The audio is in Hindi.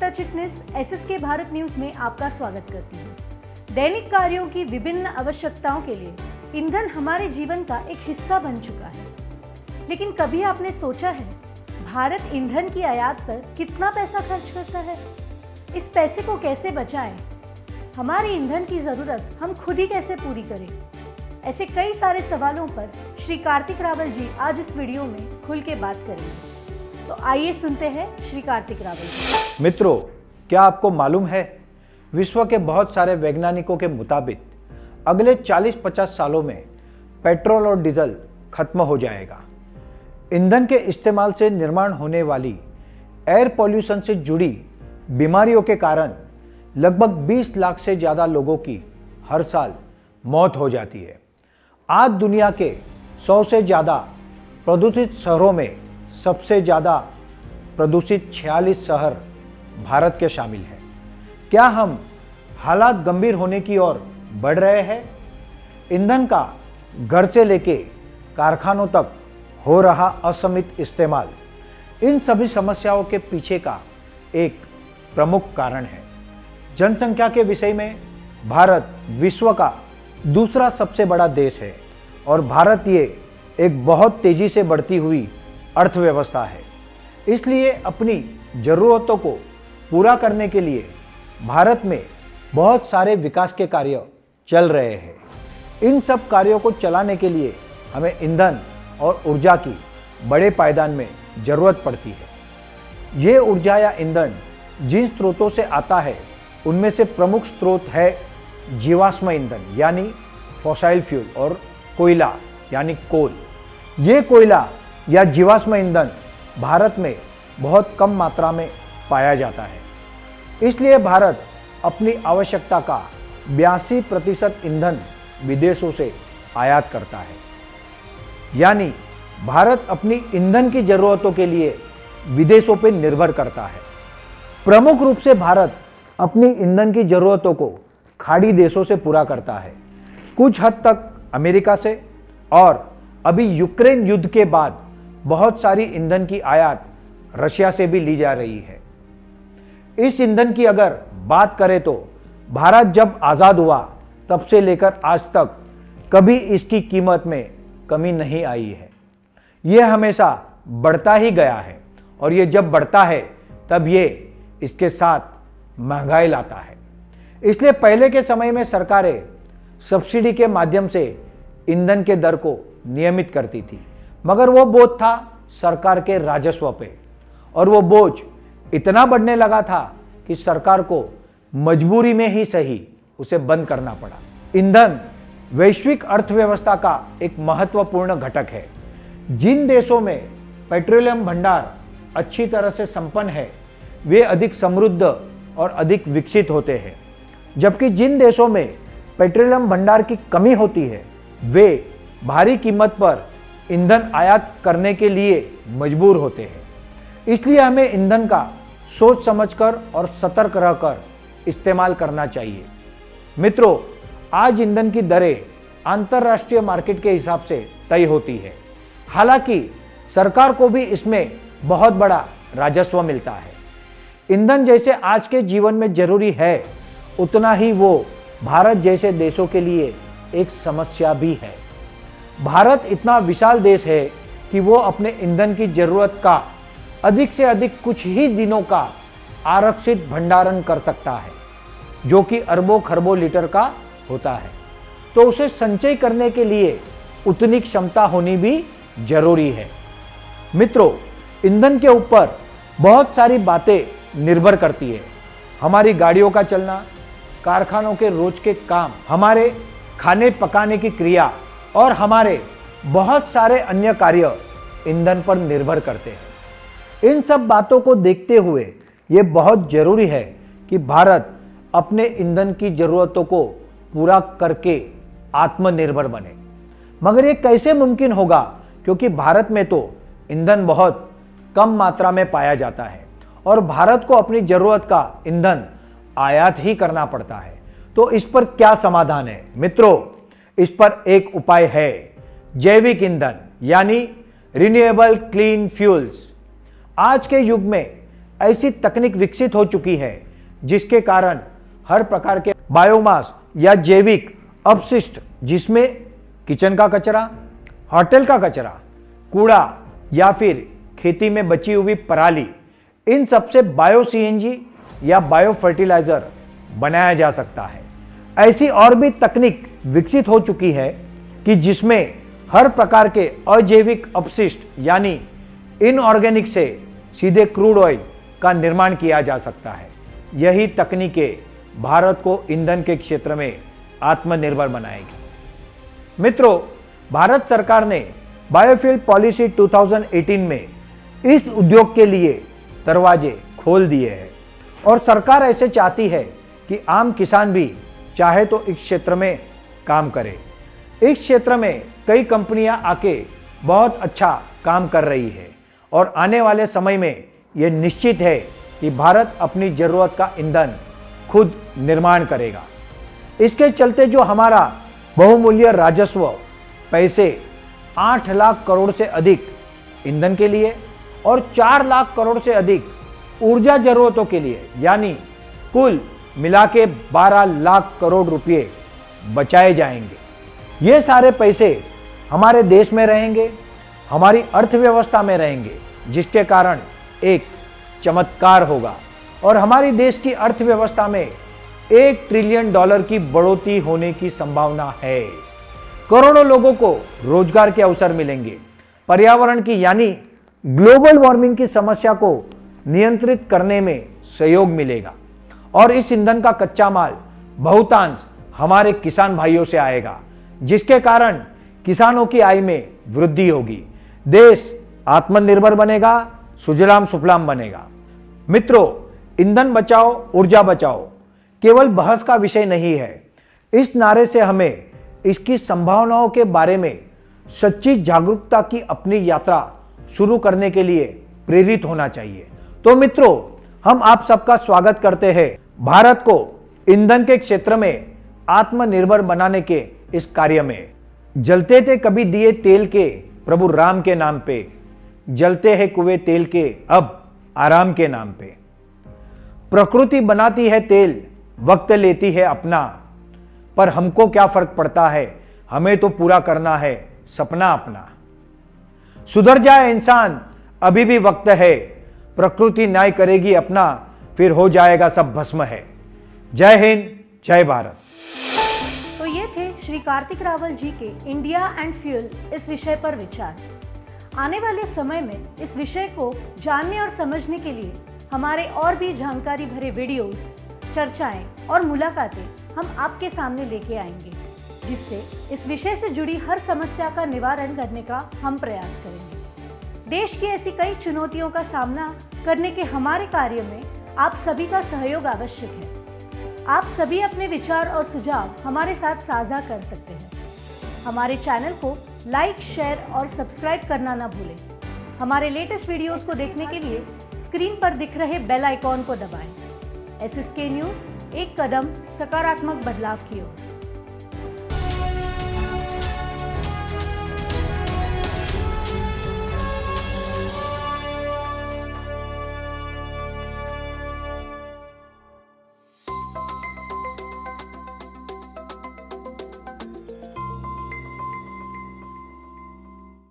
श्वेता चिटनिस एसएसके भारत न्यूज में आपका स्वागत करती हूँ। दैनिक कार्यों की विभिन्न आवश्यकताओं के लिए ईंधन हमारे जीवन का एक हिस्सा बन चुका है, लेकिन कभी आपने सोचा है भारत ईंधन की आयात पर कितना पैसा खर्च करता है? इस पैसे को कैसे बचाएं? हमारी ईंधन की जरूरत हम खुद ही कैसे पूरी करें? ऐसे कई सारे सवालों पर श्री कार्तिक रावल जी आज इस वीडियो में खुल के बात करेंगे। तो आइए सुनते हैं श्री कार्तिक रावल जी। मित्रों, क्या आपको मालूम है विश्व के बहुत सारे वैज्ञानिकों के मुताबिक अगले 40-50 सालों में पेट्रोल और डीजल खत्म हो जाएगा। ईंधन के इस्तेमाल से निर्माण होने वाली एयर पॉल्यूशन से जुड़ी बीमारियों के कारण लगभग 20 लाख से ज़्यादा लोगों की हर साल मौत हो जाती है। आज दुनिया के 100 से ज़्यादा प्रदूषित शहरों में सबसे ज़्यादा प्रदूषित 46 शहर भारत के शामिल हैं। क्या हम हालात गंभीर होने की ओर बढ़ रहे हैं? ईंधन का घर से लेके कारखानों तक हो रहा असीमित इस्तेमाल इन सभी समस्याओं के पीछे का एक प्रमुख कारण है। जनसंख्या के विषय में भारत विश्व का दूसरा सबसे बड़ा देश है और भारत ये एक बहुत तेजी से बढ़ती हुई अर्थव्यवस्था है। इसलिए अपनी ज़रूरतों को पूरा करने के लिए भारत में बहुत सारे विकास के कार्य चल रहे हैं। इन सब कार्यों को चलाने के लिए हमें ईंधन और ऊर्जा की बड़े पायदान में ज़रूरत पड़ती है। ये ऊर्जा या ईंधन जिन स्रोतों से आता है उनमें से प्रमुख स्रोत है जीवाश्म ईंधन यानी फॉसाइल फ्यूल और कोयला यानी कोल। ये कोयला या जीवाश्म ईंधन भारत में बहुत कम मात्रा में पाया जाता है। इसलिए भारत अपनी आवश्यकता का 82% ईंधन विदेशों से आयात करता है। यानी भारत अपनी ईंधन की ज़रूरतों के लिए विदेशों पर निर्भर करता है। प्रमुख रूप से भारत अपनी ईंधन की ज़रूरतों को खाड़ी देशों से पूरा करता है, कुछ हद तक अमेरिका से, और अभी यूक्रेन युद्ध के बाद बहुत सारी ईंधन की आयात रशिया से भी ली जा रही है। इस ईंधन की अगर बात करें तो भारत जब आज़ाद हुआ तब से लेकर आज तक कभी इसकी कीमत में कमी नहीं आई है। यह हमेशा बढ़ता ही गया है और ये जब बढ़ता है तब ये इसके साथ महंगाई लाता है। इसलिए पहले के समय में सरकारें सब्सिडी के माध्यम से ईंधन के दर को नियमित करती थी, मगर वो बोझ था सरकार के राजस्व पे और वो बोझ इतना बढ़ने लगा था कि सरकार को मजबूरी में ही सही उसे बंद करना पड़ा। ईंधन वैश्विक अर्थव्यवस्था का एक महत्वपूर्ण घटक है। जिन देशों में पेट्रोलियम भंडार अच्छी तरह से संपन्न है वे अधिक समृद्ध और अधिक विकसित होते हैं, जबकि जिन देशों में पेट्रोलियम भंडार की कमी होती है वे भारी कीमत पर ईंधन आयात करने के लिए मजबूर होते हैं। इसलिए हमें ईंधन का सोच समझकर और सतर्क रहकर इस्तेमाल करना चाहिए। मित्रों, आज ईंधन की दरें अंतर्राष्ट्रीय मार्केट के हिसाब से तय होती है। हालांकि सरकार को भी इसमें बहुत बड़ा राजस्व मिलता है। ईंधन जैसे आज के जीवन में जरूरी है, उतना ही वो भारत जैसे देशों के लिए एक समस्या भी है। भारत इतना विशाल देश है कि वो अपने ईंधन की जरूरत का अधिक से अधिक कुछ ही दिनों का आरक्षित भंडारण कर सकता है, जो कि अरबों खरबों लीटर का होता है। तो उसे संचय करने के लिए उतनी क्षमता होनी भी जरूरी है। मित्रों, ईंधन के ऊपर बहुत सारी बातें निर्भर करती है। हमारी गाड़ियों का चलना, कारखानों के रोज के काम, हमारे खाने पकाने की क्रिया और हमारे बहुत सारे अन्य कार्य ईंधन पर निर्भर करते हैं। इन सब बातों को देखते हुए ये बहुत जरूरी है कि भारत अपने ईंधन की जरूरतों को पूरा करके आत्मनिर्भर बने। मगर ये कैसे मुमकिन होगा, क्योंकि भारत में तो ईंधन बहुत कम मात्रा में पाया जाता है और भारत को अपनी जरूरत का ईंधन आयात ही करना पड़ता है। तो इस पर क्या समाधान है? मित्रों, इस पर एक उपाय है, जैविक ईंधन यानी रिन्यूएबल क्लीन फ्यूल्स। आज के युग में ऐसी तकनीक विकसित हो चुकी है जिसके कारण हर प्रकार के बायोमास या जैविक अपशिष्ट, जिसमें किचन का कचरा, होटल का कचरा, कूड़ा या फिर खेती में बची हुई पराली, इन सबसे बायो सीएनजी या बायो फर्टिलाइजर बनाया जा सकता है। ऐसी और भी तकनीक विकसित हो चुकी है कि जिसमें हर प्रकार के अजैविक अपशिष्ट यानी इनऑर्गेनिक से सीधे क्रूड ऑयल का निर्माण किया जा सकता है। यही तकनीकें भारत को ईंधन के क्षेत्र में आत्मनिर्भर बनाएगी। मित्रों, भारत सरकार ने बायोफ्यूल पॉलिसी 2018 में इस उद्योग के लिए दरवाजे खोल दिए हैं और सरकार ऐसे चाहती है कि आम किसान भी चाहे तो इस क्षेत्र में काम करे। इस क्षेत्र में कई कंपनियां आके बहुत अच्छा काम कर रही है और आने वाले समय में यह निश्चित है कि भारत अपनी जरूरत का ईंधन खुद निर्माण करेगा। इसके चलते जो हमारा बहुमूल्य राजस्व पैसे 8 लाख करोड़ से अधिक ईंधन के लिए और 4 लाख करोड़ से अधिक ऊर्जा जरूरतों के लिए यानी कुल मिला के 12 लाख करोड़ रुपए बचाए जाएंगे। ये सारे पैसे हमारे देश में रहेंगे, हमारी अर्थव्यवस्था में रहेंगे, जिसके कारण एक चमत्कार होगा और हमारी देश की अर्थव्यवस्था में $1 ट्रिलियन की बढ़ोतरी होने की संभावना है। करोड़ों लोगों को रोजगार के अवसर मिलेंगे। पर्यावरण की यानी ग्लोबल वार्मिंग की समस्या को नियंत्रित करने में सहयोग मिलेगा और इस ईंधन का कच्चा माल बहुतांश हमारे किसान भाइयों से आएगा, जिसके कारण किसानों की आय में वृद्धि होगी, देश आत्मनिर्भर बनेगा, सुजलाम सुफलाम बनेगा। मित्रों, ईंधन बचाओ ऊर्जा बचाओ केवल बहस का विषय नहीं है। इस नारे से हमें इसकी संभावनाओं के बारे में सच्ची जागरूकता की अपनी यात्रा शुरू करने के लिए प्रेरित होना चाहिए। तो मित्रों, हम आप सबका स्वागत करते हैं भारत को ईंधन के क्षेत्र में आत्मनिर्भर बनाने के इस कार्य में। जलते थे कभी दिए तेल के प्रभु राम के नाम पे, जलते हैं कुएं तेल के अब आराम के नाम पे। प्रकृति बनाती है तेल, वक्त लेती है अपना, पर हमको क्या फर्क पड़ता है, हमें तो पूरा करना है सपना अपना। सुधर जाए इंसान, अभी भी वक्त है, प्रकृति न्याय करेगी अपना, फिर हो जाएगा सब भस्म है। जय हिंद, जय भारत। तो ये थे श्री कार्तिक रावल जी के इंडिया एंड फ्यूल इस विषय पर विचार। आने वाले समय में इस विषय को जानने और समझने के लिए हमारे और भी जानकारी भरे वीडियोस, चर्चाएं और मुलाकातें हम आपके सामने लेके आएंगे, जिससे इस विषय से जुड़ी हर समस्या का निवारण करने का हम प्रयास करेंगे। देश की ऐसी कई चुनौतियों का सामना करने के हमारे कार्य में आप सभी का सहयोग आवश्यक है। आप सभी अपने विचार और सुझाव हमारे साथ साझा कर सकते हैं। हमारे चैनल को लाइक, शेयर और सब्सक्राइब करना ना भूलें। हमारे लेटेस्ट वीडियोस को देखने के लिए स्क्रीन पर दिख रहे बेल आइकॉन को दबाएं। SSK न्यूज़, एक कदम सकारात्मक बदलाव की ओर।